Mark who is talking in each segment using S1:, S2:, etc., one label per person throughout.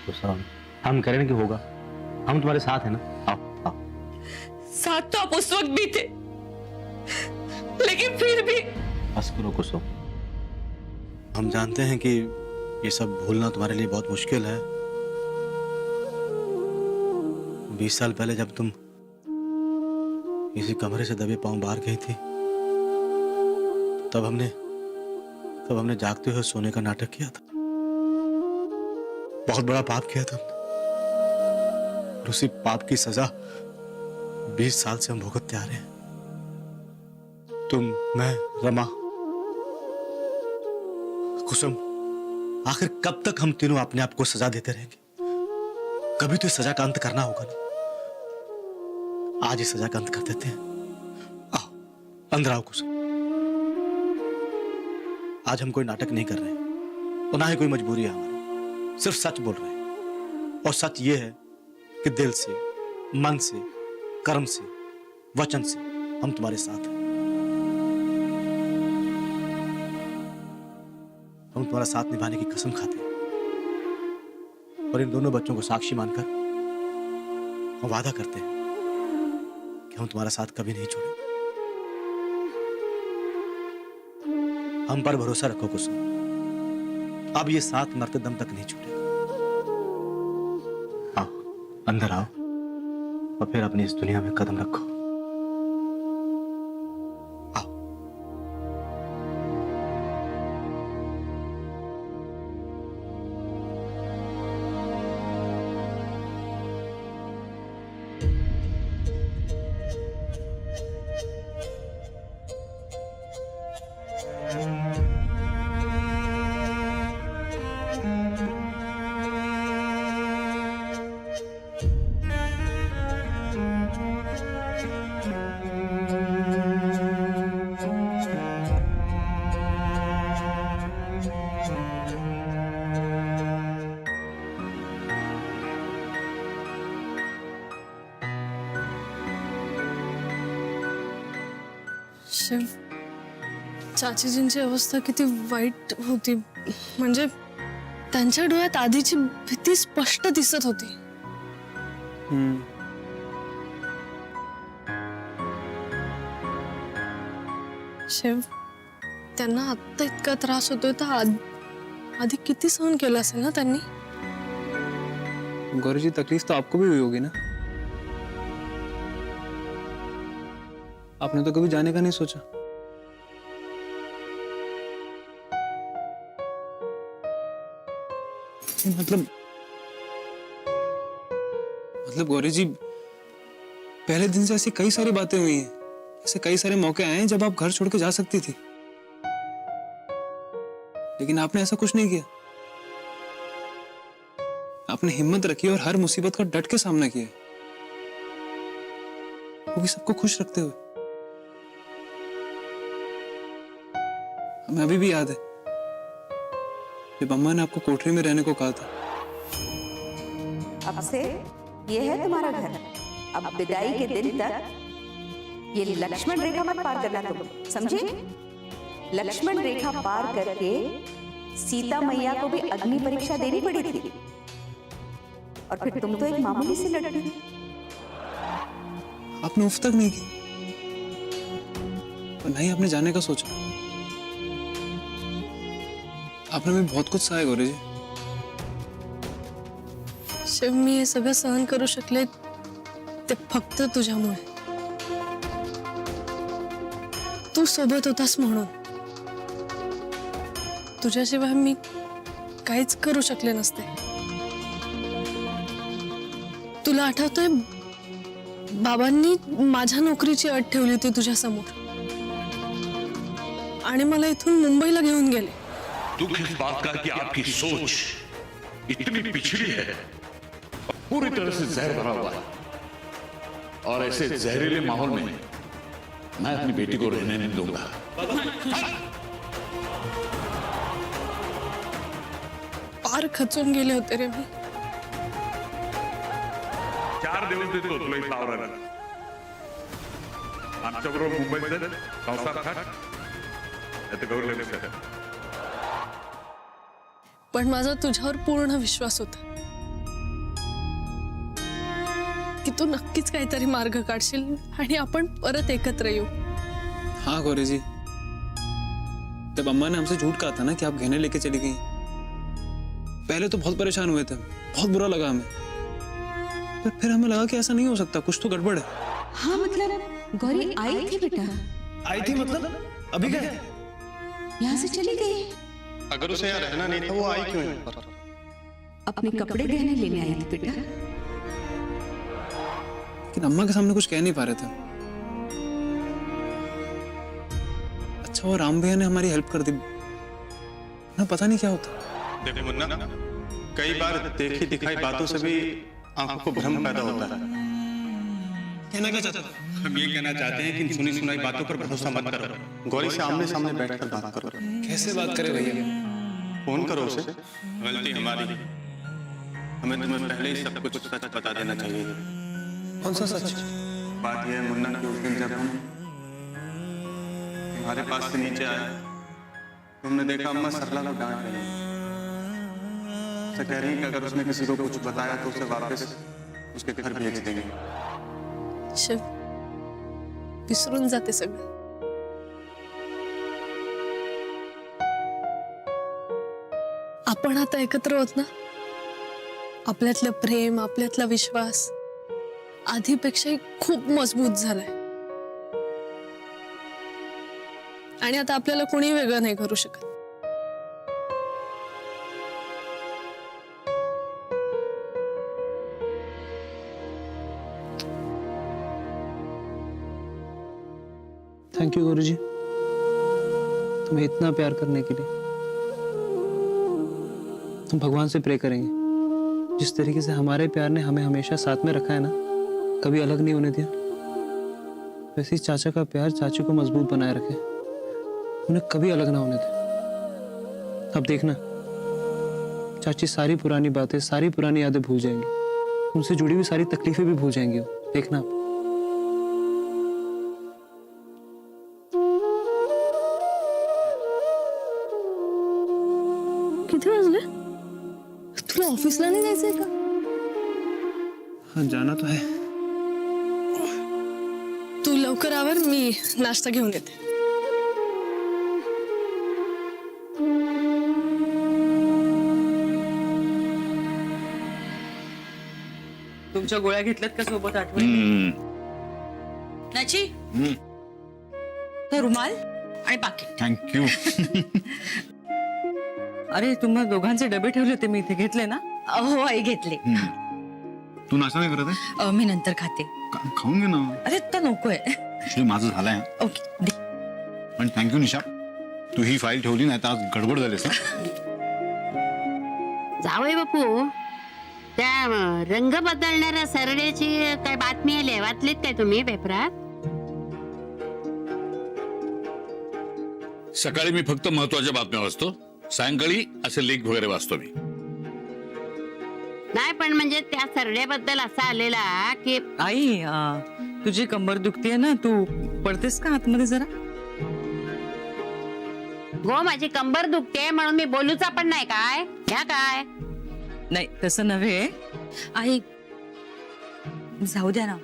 S1: कुसुम, हम कह रहे हैं कि होगा, हम तुम्हारे साथ हैं ना। आओ आओ।
S2: साथ तो आप उस वक्त भी थे, लेकिन फिर भी।
S1: बस करो कुसुम, हम जानते हैं कि ये सब भूलना तुम्हारे लिए बहुत मुश्किल है। 20 साल पहले जब तुम इसी कमरे से दबे पांव बाहर गई थी, तब हमने जागते हुए सोने का नाटक किया था। बहुत बड़ा पाप किया था। और उसी पाप की सजा 20 साल से हम भुगतते आ रहे हैं। तुम, मैं, रमा, कुसुम, आखिर कब तक हम तीनों अपने आप को सजा देते रहेंगे? कभी तो इस सजा का अंत करना होगा ना। आज इस सजा का अंत कर देते हैं। आओ, अंदर आओ कुसुम। आज हम कोई नाटक नहीं कर रहे हैं और ना ही कोई मजबूरी है हमारी। सिर्फ सच बोल रहे हैं। और सच ये है कि दिल से, मन से, कर्म से, वचन से हम तुम्हारे साथ हैं। हम तुम्हारा साथ निभाने की कसम खाते हैं और इन दोनों बच्चों को साक्षी मानकर हम वादा करते हैं कि हम तुम्हारा साथ कभी नहीं छोड़ेंगे। हम पर भरोसा रखो कुसुम, अब ये साथ मरते दम तक नहीं छूटेगा। आओ, अंदर आओ और फिर अपनी इस दुनिया में कदम रखो। आओ।
S3: शिव, चाचीजींची अवस्था किती वाईट होती. म्हणजे त्यांच्या डोळ्यात आधीची भीती स्पष्ट दिसत होती. शिव, त्यांना आत्ता इतका त्रास होतोय तर आधी किती सहन केलं असेल ना त्यांनी.
S4: गौरी जी, तकलीफ तो आपको भी हुई होगी ना. आपने तो कभी जाने का नहीं सोचा. मतलब गौरी जी, पहले दिन से ऐसी कई सारी बातें हुई हैं, ऐसे कई सारे मौके आए हैं जब आप घर छोड़ के जा सकती थी, लेकिन आपने ऐसा कुछ नहीं किया. आपने हिम्मत रखी और हर मुसीबत का डट के सामना किया, वो भी सबको खुश रखते हुए. हमें अभी भी याद है जब अम्मा ने आपको कोठरी में रहने को कहा था.
S5: अब से ये है तुम्हारा घर. अब विदाई के दिन तक ये लक्ष्मण रेखा मत पार करना तुम, समझे? लक्ष्मण रेखा पार करके सीता मैया को भी अग्नि परीक्षा देनी पड़ी थी, और फिर तुम तो एक मामूली सी लड़की.
S4: आपने उफ तक नहीं की और नहीं आपने जाने का सोचा. आपने भी बहुत कुछ सहा है गौरी जी.
S3: शिव, मी हे सगळं सहन करू शकले ते फक्त तुझ्यामुळे. तू सोबत होतास म्हणून. तुझ्याशिवाय मी काहीच करू शकले नसते. तुला आठवतंय बाबांनी माझ्या नोकरीची अट ठेवली होती तुझ्या समोर आणि मला इथून मुंबईला घेऊन गेले.
S6: दुख इस बात का कि आपकी सोच इतनी पिछड़ी है, पूरी तरह से जहर भरा हुआ है, और ऐसे जहरीले माहौल में मैं अपनी बेटी को रहने नहीं दूंगा.
S3: पार खचून गेले होते रे मी.
S6: 4 दिवस देतो तुला इथं आवरायला. आमच्याबरोबर मुंबईत जा, संसार थाट, नाहीतर गौरी लग्न कर.
S3: पण माझा तुझ्यावर पूर्ण विश्वास होता. तू नक्कीच काहीतरी मार्ग काढशील आणि आपण परत एकत्र येऊ.
S4: हाँ गौरी जी, जब अम्मा ने हमसे झूठ कहा था ना कि आप गहने लेके चली गई, पहले तो बहुत परेशान हुए थे, बहुत बुरा लगा हमें, पर फिर हमें लगा कि ऐसा नहीं हो सकता, कुछ तो गड़बड़ है.
S5: हाँ मतलब गौरी आई थी बेटा,
S1: आई थी मतलब अभी गए?
S5: यहाँ से चली गई.
S7: अगर उसे यहाँ रहना नहीं था वो आई क्यों यहाँ पर?
S5: अपने कपड़े गहने लेने आई थी बेटा.
S4: लेकिन अम्मा के सामने कुछ कह नहीं पा रहे थे. अच्छा वो राम भैया ने हमारी हेल्प कर दी ना, पता नहीं क्या होता.
S7: देखो मुन्ना, कई बार देखी दिखाई बातों से भी आंखों को भ्रम पैदा होता है.
S4: कहना क्या चाहता था?
S7: हम ये कहना चाहते हैं कि इन सुनी सुनाई बातों पर भरोसा मत करो. गौरी से आमने सामने बैठकर बात करो.
S4: कैसे बात करे भैया?
S7: फोन करो उसे. गलती हमारी है, हमें तुम्हें पहले ही सब कुछ सच बता देना चाहिए.
S4: कौन सा सच?
S7: बात यह है मुन्ना कि उस दिन जब हम तुम्हारे पास से नीचे आए, तुमने देखा अम्मा सरला को डांट रही है. उसे कह रही है कि अगर उसने किसी को कुछ बताया तो उसे वापस उसके घर भेज देंगे.
S3: शिव, विसरून जाते सगळं. आपण आता एकत्र होत ना, आपल्यातलं प्रेम, आपल्यातला विश्वास आधीपेक्षाही खूप मजबूत झालाय आणि आता आपल्याला कोणी वेगळं नाही करू शकत.
S4: थैंक यू गुरु जी, तुम्हें इतना प्यार करने के लिए. हम भगवान से प्रे करेंगे जिस तरीके से हमारे प्यार ने हमें हमेशा साथ में रखा है ना, कभी अलग नहीं होने दिया, वैसे ही चाचा का प्यार चाची को मजबूत बनाए रखे, उन्हें कभी अलग ना होने दे. अब देखना, चाची सारी पुरानी बातें, सारी पुरानी यादें भूल जाएंगी, उनसे जुड़ी हुई सारी तकलीफें भी भूल जाएंगी. देखना आप.
S3: किती वाजले? तुला ऑफिसला नाही जायचंय का?
S4: हाँ जाना तो है.
S3: तू लवकर आवर, मी नाश्ता घेऊन येते.
S2: तुमच्या गोळ्या घेतल्यात का सोबत आठवणी? नाची तो रुमाल आणि पाकिट.
S6: थँक्यू.
S2: अरे तुम्हा दोघांचे डबे ठेवले होते मी इथे, घेतले ना?
S8: हो आई घेतले.
S6: तू नाश्ता नाही करत आहे?
S8: मी नंतर खाते.
S6: खाऊन घे ना.
S8: अरे तर नकोय.
S6: माझं झालंय.
S8: ओके.
S6: पण थँक्यू निशा, तू ही फाईल ठेवली नाही तर आज गडबड झालीस.
S9: जावई बापू, त्या रंग बदलणाऱ्या सरड्याची काय बातमी आली, वाचलीत काय तुम्ही पेपरात?
S6: सकाळी मी फक्त महत्वाच्या बातम्या वाचतो, सायंकाळी असे लेख वगैरे वाचतो मी.
S9: नाही पण म्हणजे त्या सरड्याबद्दल असा आलेला की
S2: आई, तुझी कंबर दुखतीये ना, तू पडतेस का आतमध्ये जरा?
S9: गो माझी कंबर दुखते म्हणून मी बोलूचा पण नाही काय? ह्या काय?
S2: नाही तसं नव्हे.
S8: आई जाऊ द्या ना,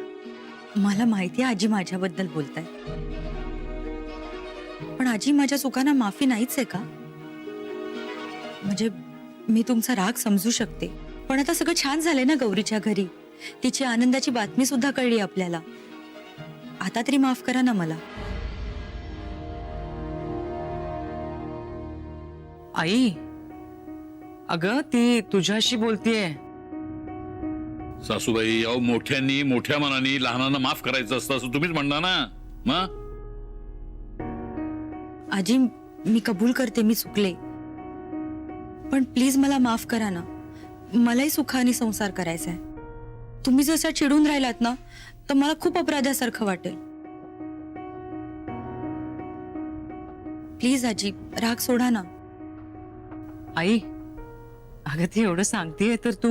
S8: मला माहिती आहे आजी माझ्याबद्दल बोलताय, पण आजी माझ्या चुकांना माफी नाहीच आहे का? म्हणजे मी तुमचा राग समजू शकते, पण आता सगळं छान झालंय ना गौरीच्या घरी. तिची आनंदाची बातमी सुद्धा कळली आपल्याला. आता तरी माफ करा ना मला.
S2: आई, अगं ती तुझ्याशी बोलतीये.
S6: सासूबाई, अहो मोठ्यांनी मोठ्या मनाने लहानांना माफ करायचं असतं असं तुम्हीच म्हणणार ना. मग
S8: आजी मी कबूल करते मी चुकले, पण प्लीज मला माफ करा ना. मलाही सुखाने संसार करायचा आहे. तुम्ही जसा चिडून राहिलात ना तर मला खूप अपराधासारखं वाटेल. प्लीज आजी राग सोडा ना.
S2: आई, अगं ती एवढं सांगतेय तर तू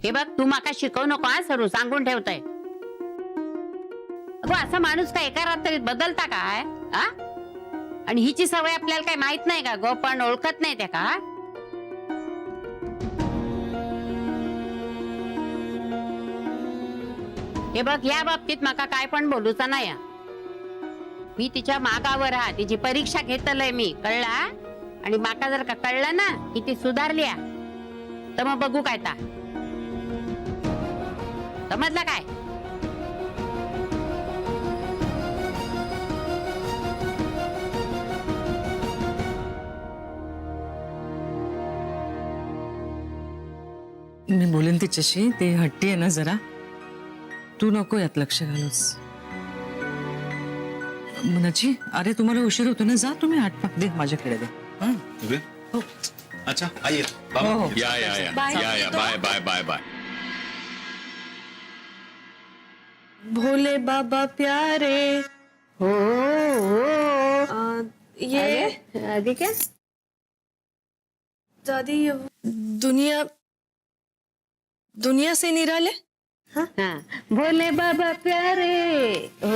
S9: हे बघ, तू माका शिकवू नको हा, सरू सांगून ठेवतोय. अगो असा माणूस काय एका रात्रीत बदलता काय? हा? आणि हिची सवय आपल्याला काय माहित नाही का गो? पण ओळखत नाही त्या का? हे बघ, या बाबतीत माका काय पण बोलूचा नाही. मी तिच्या मागावर हा, तिची परीक्षा घेतलंय मी, कळला? आणि माका जर का कळलं ना की ती सुधारली तर मग बघू काय ता. समजलं काय?
S2: मी बोलेन तिच्याशी. ते हट्टी आहे ना जरा. तू नको यात लक्ष घालूस. मुनाजी, अरे तुम्हाला उशीर होतो ना, जा तुम्ही हात पाक दे माझ्याकडे दे.
S1: हो अच्छा आइए
S2: हो हो.
S6: या बाय बाय बाय बाय.
S3: भोले बाबा प्यारे
S9: हो
S3: ये
S9: आधी क्या?
S3: दादी ये दुनिया दुनिया से निराले.
S9: हाँ, भोले बाबा प्यारे ओ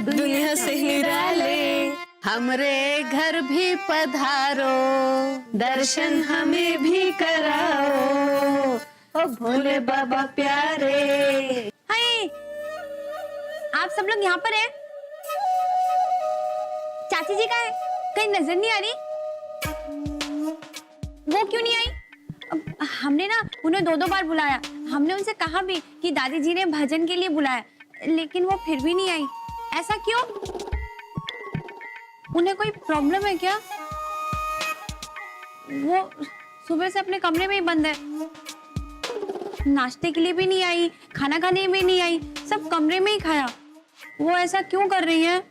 S3: दुनिया से निराले
S9: हमरे घर भी पधारो, दर्शन हमें भी कराओ, ओ भोले बाबा प्यारे.
S8: हाय, आप सब लोग यहाँ पर हैं? चाची जी का है? कहीं नजर नहीं आ रही? वो क्यों नहीं आई? हमने ना उन्हें 2-2 बार बुलाया. हमने उनसे कहा भी कि दादी जी ने भजन के लिए बुलाया, लेकिन वो फिर भी नहीं आई. ऐसा क्यों? उन्हें कोई प्रॉब्लम है क्या? वो सुबह से अपने कमरे में ही बंद है. नाश्ते के लिए भी नहीं आई, खाना खाने में नहीं आई, सब कमरे में ही खाया. वो ऐसा क्यों कर रही है?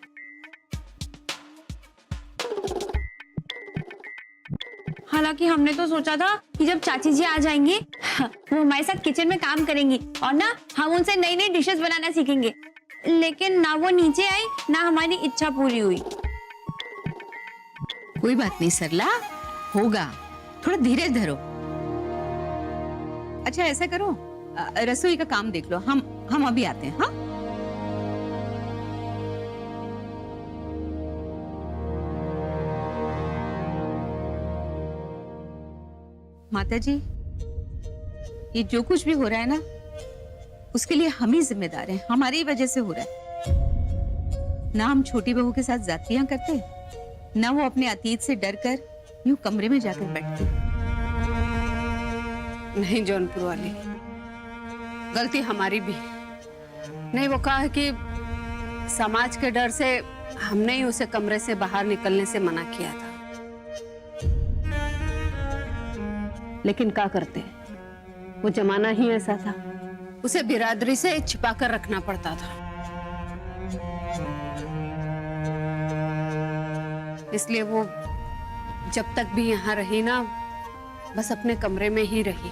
S8: हालांकि हमने तो सोचा था कि जब चाची जी आ जाएंगी वो हमारे साथ किचन में काम करेंगी और ना हम उनसे नई नई डिशेस बनाना सीखेंगे. लेकिन ना वो नीचे आई, ना हमारी इच्छा पूरी हुई.
S2: कोई बात नहीं सरला, होगा. थोड़ा धीरज धरो. अच्छा ऐसा करो, रसोई का काम देख लो. हम अभी आते हैं. हाँ माता जी, ये जो कुछ भी हो रहा है ना, उसके लिए हम ही जिम्मेदार हैं. हमारी वजह से हो रहा है ना. हम छोटी बहू के साथ जातियां करते, ना वो अपने अतीत से डरकर यूं कमरे में जाकर बैठती.
S9: नहीं जौनपुर वाली, गलती हमारी भी नहीं. वो कहा है कि समाज के डर से हमने ही उसे कमरे से बाहर निकलने से मना किया था. लेकिन क्या करते, वो जमाना ही ऐसा था. उसे बिरादरी से छिपा कर रखना पड़ता था. इसलिए वो जब तक भी यहाँ रही ना, बस अपने कमरे में ही रही.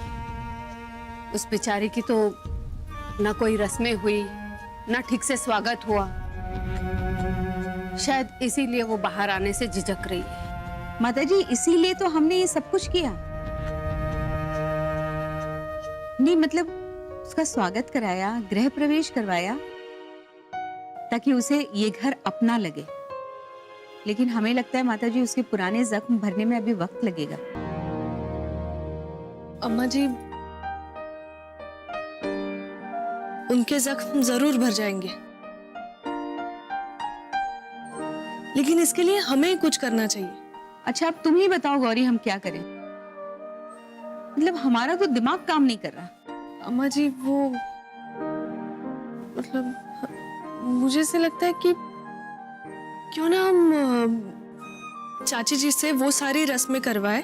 S9: उस बेचारी की तो ना कोई रस्में हुई, ना ठीक से स्वागत हुआ. शायद इसीलिए वो बाहर आने से झिझक रही है.
S2: माता जी, इसीलिए तो हमने ये सब कुछ किया. नहीं मतलब उसका स्वागत कराया, गृह प्रवेश करवाया, ताकि उसे ये घर अपना लगे. लेकिन हमें लगता है माता जी, उसके पुराने जख्म भरने में अभी वक्त लगेगा.
S3: अम्मा जी, उनके जख्म जरूर भर जाएंगे, लेकिन इसके लिए हमें ही कुछ करना चाहिए.
S2: अच्छा अब तुम ही बताओ गौरी, हम क्या करें? मतलब हमारा तो दिमाग काम नहीं कर रहा.
S3: अम्मा जी, वो मतलब मुझे ऐसे लगता है कि क्यों ना हम चाची जी से वो सारी रस्में करवाए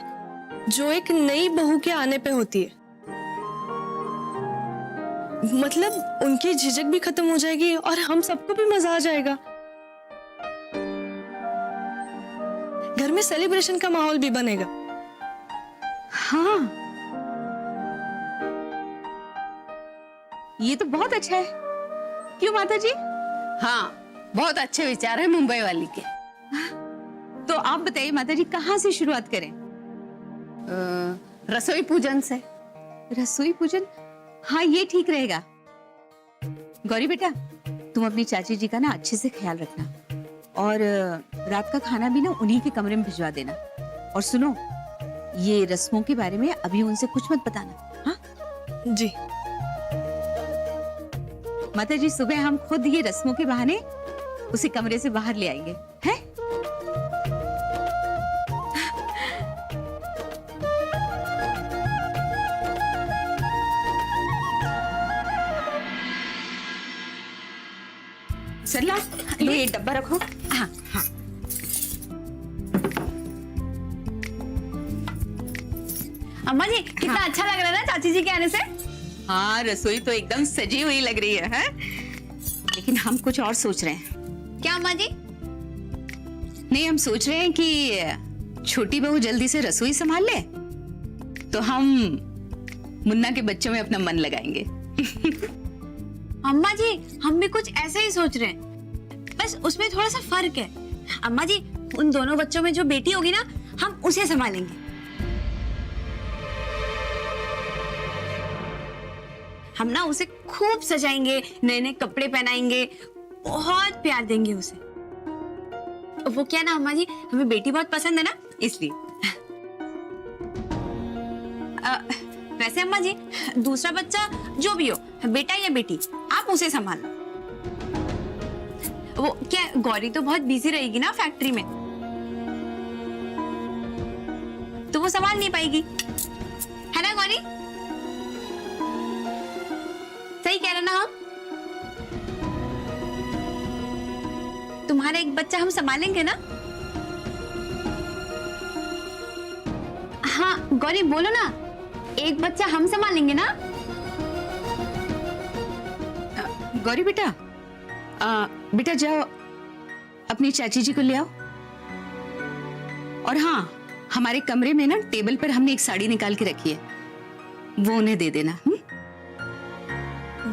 S3: जो एक नई बहू के आने पे होती है. मतलब उनकी झिझक भी खत्म हो जाएगी और हम सबको भी मजा आ जाएगा. घर में सेलिब्रेशन का माहौल भी बनेगा.
S2: हाँ, ये तो बहुत अच्छा है. क्यों माता जी?
S9: हाँ, बहुत अच्छे विचार है मुंबई वाली के.
S2: तो आप बताइए माता जी, कहाँ से शुरुआत करें?
S9: रसोई पूजन से.
S2: रसोई पूजन? हाँ, ये ठीक रहेगा. गौरी बेटा, तुम अपनी चाची जी का ना अच्छे से ख्याल रखना, और रात का खाना भी ना उन्हीं के कमरे में भिजवा देना. और सुनो, ये रस्मों के बारे में अभी उनसे कुछ मत बताना. हाँ
S3: जी.
S2: माताजी सुबह हम खुद ये रस्मों के बहाने उसे कमरे से बाहर ले आएंगे, हैं? सरला, लो ये डब्बा रखो। हाँ हाँ।
S8: अम्मा जी कितना अच्छा लग रहा है ना चाची जी के आने से।
S2: हाँ, रसोई तो एकदम सजी हुई लग रही है, लेकिन हम कुछ और सोच रहे हैं।
S8: क्या अम्मा जी?
S2: नहीं, हम सोच रहे हैं कि छोटी बहू जल्दी से रसोई संभाल ले तो हम मुन्ना के बच्चों में अपना मन लगाएंगे।
S8: अम्मा जी हम भी कुछ ऐसे ही सोच रहे हैं, बस उसमें थोड़ा सा फर्क है। अम्मा जी उन दोनों बच्चों में जो बेटी होगी ना हम उसे संभालेंगे। हम ना उसे खूब सजाएंगे, नए नए कपड़े पहनाएंगे, बहुत प्यार देंगे उसे। वो क्या ना अम्मा जी, हमें बेटी बहुत पसंद है ना, इसलिए। वैसे अम्मा जी दूसरा बच्चा जो भी हो, बेटा या बेटी, आप उसे संभालना। वो क्या गौरी तो बहुत बिजी रहेगी ना फैक्ट्री में, तो वो संभाल नहीं पाएगी, है ना गौरी? सही कह रहे ना हम? तुम्हारा एक बच्चा हम संभालेंगे ना? हाँ गौरी बोलो ना, एक बच्चा हम संभालेंगे ना?
S2: गौरी बेटा, बेटा जाओ अपनी चाची जी को ले आओ। और हाँ, हमारे कमरे में ना टेबल पर हमने एक साड़ी निकाल के रखी है, वो उन्हें दे देना।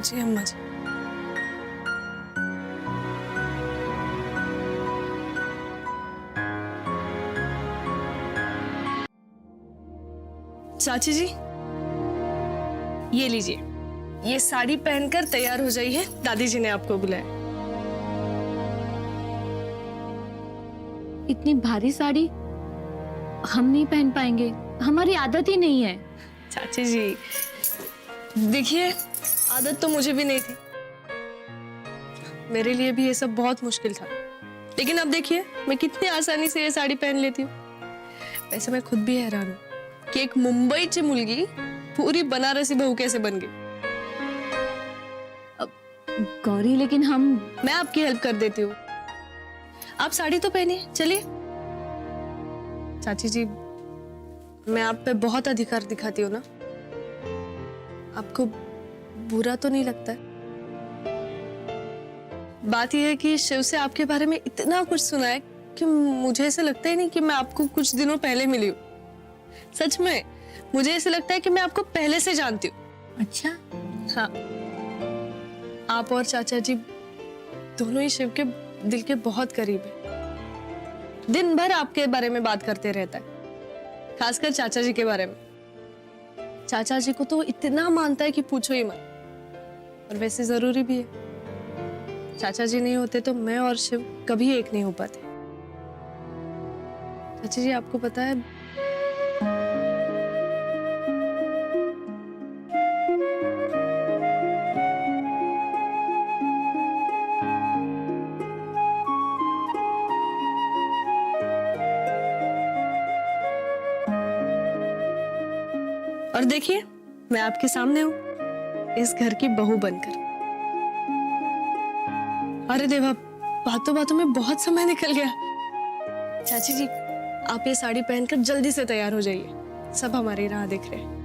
S3: जी अम्मा जी। चाची जी ये लीजिए, ये साड़ी पहनकर तैयार हो जाइए, दादी जी ने आपको बुलाया।
S10: इतनी भारी साड़ी हम नहीं पहन पाएंगे, हमारी आदत ही नहीं है।
S3: चाची जी देखिए, आदत तो मुझे भी नहीं थी, मेरे लिए भी ये सब बहुत मुश्किल था, लेकिन अब देखिए मैं कितनी आसानी से ये साड़ी पहन लेती हूँ। वैसे मैं खुद भी हैरान हूँ कि एक मुंबईची मुलगी पूरी बनारसी बहू कैसे बन गई।
S10: गौरी लेकिन
S3: मैं आपकी हेल्प कर देती हूँ, आप साड़ी तो पहनिए, चलिए। चाची जी मैं आप पे बहुत अधिकार दिखाती हूँ ना, आपको बुरा तो नहीं लगता है? बात यह है कि शिव से आपके बारे में इतना कुछ सुना है कि मुझे ऐसा लगता ही नहीं कि मैं आपको कुछ दिनों पहले मिली हूँ। सच में मुझे ऐसा लगता है कि मैं आपको पहले से जानती हूँ।
S10: अच्छा?
S3: हाँ, आप और चाचा जी दोनों ही शिव के दिल के बहुत करीब है। दिन भर आपके बारे में बात करते रहता है, खासकर चाचा जी के बारे में। चाचा जी को तो इतना मानता है कि पूछो ही मत, और वैसे जरूरी भी है। चाचा जी नहीं होते तो मैं और शिव कभी एक नहीं हो पाते। चाचा जी आपको पता है, और देखिए मैं आपके सामने हूं, इस घर की बहू बनकर। अरे देवा, बातों बातों में बहुत समय निकल गया। चाची जी आप ये साड़ी पहनकर जल्दी से तैयार हो जाइए, सब हमारी राह देख रहे हैं।